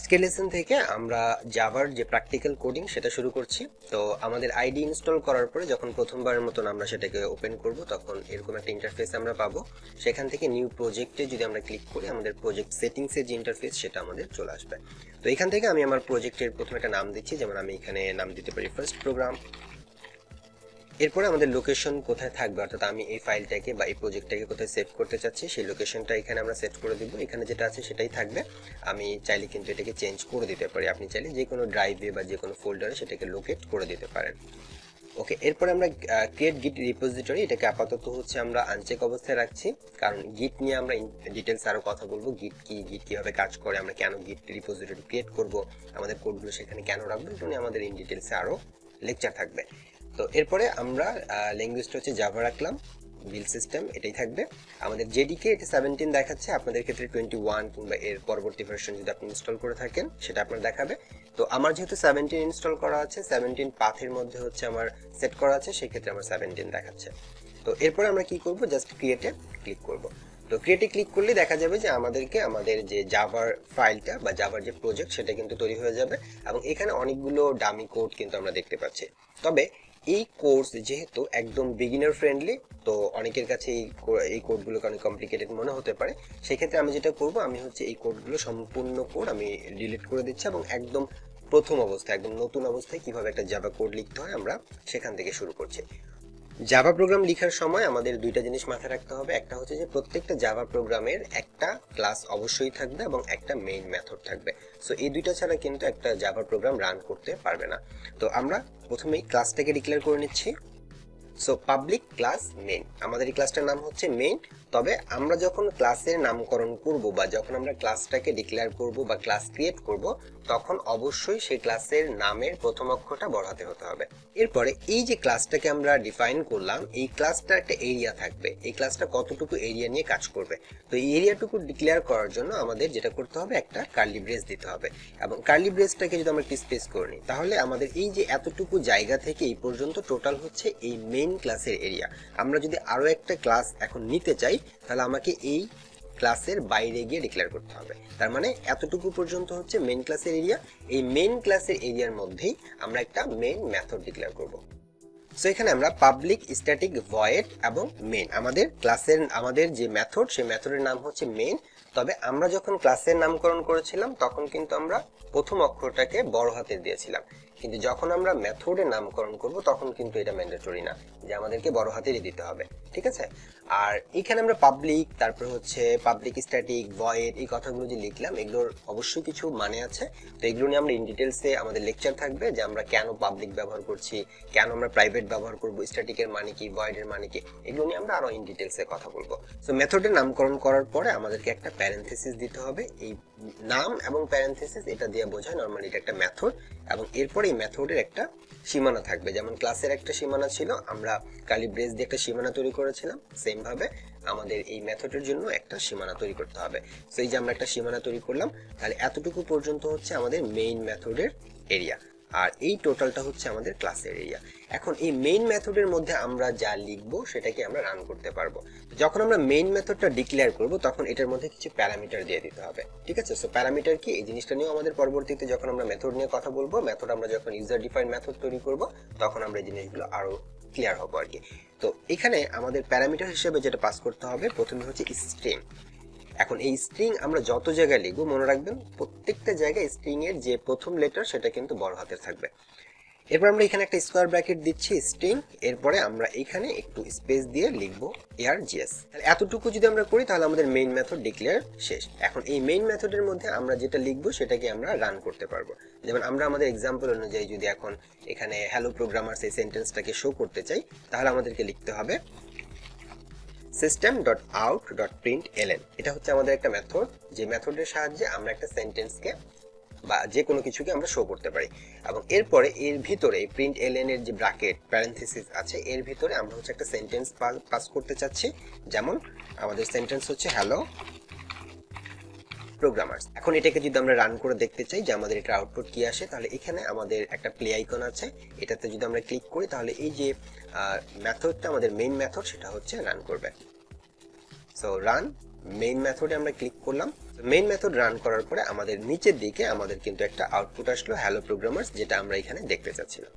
আজকের লেসন থেকে আমরা জাভার যে প্র্যাকটিক্যাল কোডিং সেটা শুরু করছি। তো আমাদের আইডি ইনস্টল করার পরে যখন প্রথমবারের মতন আমরা সেটাকে ওপেন করব তখন এরকম একটা ইন্টারফেস আমরা পাবো। সেখান থেকে নিউ প্রজেক্টে যদি আমরা ক্লিক করি আমাদের প্রজেক্ট সেটিংসের যে ইন্টারফেস সেটা আমাদের চলে আসবে। তো এখান থেকে আমি আমার প্রজেক্টের প্রথমে একটা নাম দিচ্ছি, যেমন আমি এখানে নাম দিতে পারি ফার্স্ট প্রোগ্রাম। এরপরে আমাদের লোকেশন কোথায় থাকবে, অর্থাৎ আমি এই ফাইলটাকে বা এই প্রজেক্টটাকে কোথায় সেভ করতে চাচ্ছি সেই লোকেশনটা এখানে আমরা সেট করে দিব। এখানে যেটা আছে সেটাই থাকবে, আমি চাইলে কিন্তু এটাকে চেঞ্জ করে দিতে পারি। আপনি চাইলে যে কোনো ড্রাইভে বা যে কোনো ফোল্ডারে সেটাকে লোকেট করে দিতে পারেন। ওকে, এরপরে আমরা ক্রিয়েট গিট রিপোজিটরি, এটাকে আপাতত হচ্ছে আমরা আনচেক অবস্থায় রাখছি, কারণ গিট নিয়ে আমরা ডিটেলস আরও কথা বলবো। গিট কীভাবে কাজ করে, আমরা কেন গিট রিপোজিটরি ক্রিয়েট করব, আমাদের কোডগুলো সেখানে কেন রাখবো, এটা নিয়ে আমাদের ইন ডিটেলসে আরও লেকচার থাকবে। তো এরপরে আমরা ল্যাঙ্গুয়েজটা হচ্ছে জাভা রাখলাম, বিল্ড সিস্টেম এটাই থাকবে। আমাদের জেডিকে এটা 17 দেখাচ্ছে, আপনাদের ক্ষেত্রে 21 কিংবা এর পরবর্তী ভার্সন যদি আপনি ইনস্টল করে থাকেন সেটা আপনার দেখাবে। তো আমার যেহেতু 17 ইনস্টল করা আছে, 17 পাথের মধ্যে হচ্ছে আমার সেট করা আছে, সেক্ষেত্রে আমার 17 দেখাচ্ছে। তো এরপরে আমরা কি করব, জাস্ট ক্রিয়েটে ক্লিক করব। তো ক্রিয়েটে ক্লিক করলে দেখা যাবে যে আমাদেরকে আমাদের যে জাভার ফাইলটা বা জাভার যে প্রজেক্ট সেটা কিন্তু তৈরি হয়ে যাবে, এবং এখানে অনেকগুলো ডামি কোড কিন্তু আমরা দেখতে পাচ্ছি। তবে এই কোর্স যেহেতু একদম বিগিনার ফ্রেন্ডলি, তো অনেকের কাছে এই কোডগুলোকে অনেক কমপ্লিকেটেড মনে হতে পারে। সেক্ষেত্রে আমি যেটা করব, আমি হচ্ছে এই কোডগুলো সম্পূর্ণ কোড আমি ডিলিট করে দিচ্ছি এবং একদম প্রথম অবস্থায়, একদম নতুন অবস্থায় কিভাবে একটা জাভা কোড লিখতে হয় আমরা সেখান থেকে শুরু করছি। জাভা প্রোগ্রাম লেখার সময় আমাদের দুইটা জিনিস মাথায় রাখতে হবে। একটা হচ্ছে যে প্রত্যেকটা জাভা প্রোগ্রামের একটা ক্লাস অবশ্যই থাকবে এবং একটা মেইন মেথড থাকবে। সো এই দুইটা ছাড়া কিন্তু একটা জাভা প্রোগ্রাম রান করতে পারবে না। তো আমরা প্রথমেই ক্লাসটাকে ডিক্লেয়ার করে নিচ্ছি। সো পাবলিক ক্লাস মেইন, আমাদের এই ক্লাসটার নাম হচ্ছে মেইন। তবে আমরা যখন ক্লাসের নামকরণ করব বা যখন আমরা ক্লাসটাকে ডিক্লেয়ার করব বা ক্লাস ক্রিয়েট করব, তখন অবশ্যই সেই ক্লাসের নামের প্রথম অক্ষরটা বড় হাতে হতে হবে। এরপরে এই যে ক্লাসটাকে আমরা ডিফাইন করলাম, এই ক্লাসটার একটা এরিয়া থাকবে। এই ক্লাসটা কতটুকু এরিয়া নিয়ে কাজ করবে, তো এই এরিয়াটুকু ডিক্লেয়ার করার জন্য আমাদের যেটা করতে হবে, একটা কার্লি ব্রেস দিতে হবে। এবং কার্লি ব্রেসটাকে যদি আমরা একটু স্পেস করে নিই, তাহলে আমাদের এই যে এতটুকু জায়গা থেকে এই পর্যন্ত টোটাল হচ্ছে এই মেইন ক্লাসের এরিয়া। আমরা যদি আরো একটা ক্লাস এখন নিতে চাই, তাহলে আমাকে এই ক্লাসের বাইরে গিয়ে ডিক্লেয়ার করতে হবে। তার মানে এতটুকু পর্যন্ত হচ্ছে মেইন ক্লাসের এরিয়া। এই মেইন ক্লাসের এরিয়ার মধ্যেই আমরা একটা মেইন মেথড ডিক্লেয়ার করব। সো এখানে আমরা পাবলিক স্ট্যাটিক ভয়েড এবং মেইন, আমাদের ক্লাসের আমাদের যে মেথড সেই মেথডের নাম হচ্ছে মেইন। তবে আমরা যখন ক্লাসের নামকরণ করেছিলাম তখন কিন্তু আমরা প্রথম অক্ষরটাকে বড় হাতের দিয়েছিলাম, কিন্তু যখন আমরা মেথডের নামকরণ করব তখন কিন্তু এটা ম্যান্ডেটরি না যে আমাদেরকে বড় হাতেরই দিতে হবে, ঠিক আছে। আর এখানে আমরা পাবলিক, তারপর হচ্ছে পাবলিক স্ট্যাটিক ভয়েড, এই কথাগুলো যে লিখলাম এগুলোর অবশ্যই কিছু মানে আছে। তো এগুলো নিয়ে আমরা ইন ডিটেলসে আমাদের লেকচার থাকবে, যে আমরা কেন পাবলিক ব্যবহার করছি, কেন আমরা প্রাইভেট ব্যবহার করব, স্ট্যাটিকের মানে কি, ভয়েডের মানে কি, এগুলো নিয়ে আমরা আরো ইন ডিটেলসে কথা বলবো। সো মেথডের নামকরণ করার পরে আমাদেরকে একটা প্যারেনথেসিস দিতে হবে। এই নাম এবং প্যারেনথেসিস এটা দিয়ে বোঝায় নরমালি এটা একটা মেথড, এবং এরপর এই মেথডের একটা সীমানা থাকবে। যেমন ক্লাসের একটা সীমানা ছিল, আমরা কার্লি ব্রেস দিয়ে একটা সীমানা তৈরি করেছিলাম, সেম ভাবে আমাদের এই মেথডের জন্য একটা সীমানা তৈরি করতে হবে। সো এই যে আমরা একটা সীমানা তৈরি করলাম, তাহলে এতটুকু পর্যন্ত হচ্ছে আমাদের মেইন মেথডের এরিয়া, আর এই টোটালটা হচ্ছে আমাদের ক্লাসের এরিয়া। এখন এই মেইন মেথডের মধ্যে আমরা যা লিখবো সেটাকে আমরা রান করতে পারবো। যখন আমরা মেইন মেথডটা ডিক্লেয়ার করব তখন এটার মধ্যে কিছু প্যারামিটার দিয়ে দিতে হবে, ঠিক আছে। সো প্যারামিটার কি, এই জিনিসটা নিয়েও আমাদের পরবর্তীতে যখন আমরা মেথড নিয়ে কথা বলবো, মেথড আমরা যখন ইউজার ডিফাইন্ড মেথড তৈরি করব তখন আমরা এই জিনিসগুলো আরো ক্লিয়ার হবো আর কি। তো এখানে আমাদের প্যারামিটার হিসেবে যেটা পাস করতে হবে প্রথমে হচ্ছে স্ট্রিং। এখন এই স্ট্রিং আমরা যত জায়গায় লিখবো, মনে রাখবেন প্রত্যেকটা জায়গায় স্ট্রিং এর যে প্রথম লেটার সেটা কিন্তু বড় হাতের থাকবে। এরপর আমরা এখানে একটা স্কোয়ার ব্র্যাকেট দিচ্ছি স্ট্রিং, এরপরে আমরা এখানে একটু স্পেস দিয়ে লিখবো args। এতটুকু যদি আমরা করি তাহলে আমাদের মেইন মেথড ডিক্লেয়ার শেষ। এখন এই মেইন মেথডের মধ্যে আমরা যেটা লিখবো সেটাকে আমরা রান করতে পারবো। যেমন আমরা আমাদের এক্সাম্পল অনুযায়ী যদি এখন এখানে হ্যালো প্রোগ্রামার্স এই সেন্টেন্সটাকে শো করতে চাই, তাহলে আমাদেরকে লিখতে হবে system.out.println। এটা হচ্ছে আমাদের একটা মেথড, যে মেথডের সাহায্যে আমরা একটা সেন্টেন্সকে বা যে কোনো কিছুকে আমরা শো করতে পারি। এবং এরপরে এর ভিতরে এই প্রিন্ট এলএন এর যে ব্র্যাকেট প্যারেনথেসিস আছে, এর ভিতরে আমরা হচ্ছে একটা সেন্টেন্স পাস করতে চাচ্ছি। যেমন আমাদের সেন্টেন্স হচ্ছে হ্যালো প্রোগ্রামার্স। এখন এটাকে যদি আমরা রান করে দেখতে চাই যে আমাদের এটা আউটপুট কি আসে, তাহলে এখানে আমাদের একটা প্লে আইকন আছে, এটাতে যদি আমরা ক্লিক করি তাহলে এই যে মেথডটা আমাদের মেইন মেথড সেটা হচ্ছে রান করবে। সো রান মেইন মেথডে আমরা ক্লিক করলাম। মেইন মেথড রান করার পরে আমাদের নিচের দিকে আমাদের কিন্তু একটা আউটপুট আসলো হ্যালো প্রোগ্রামার্স, যেটা আমরা এখানে দেখতে চাচ্ছিলাম।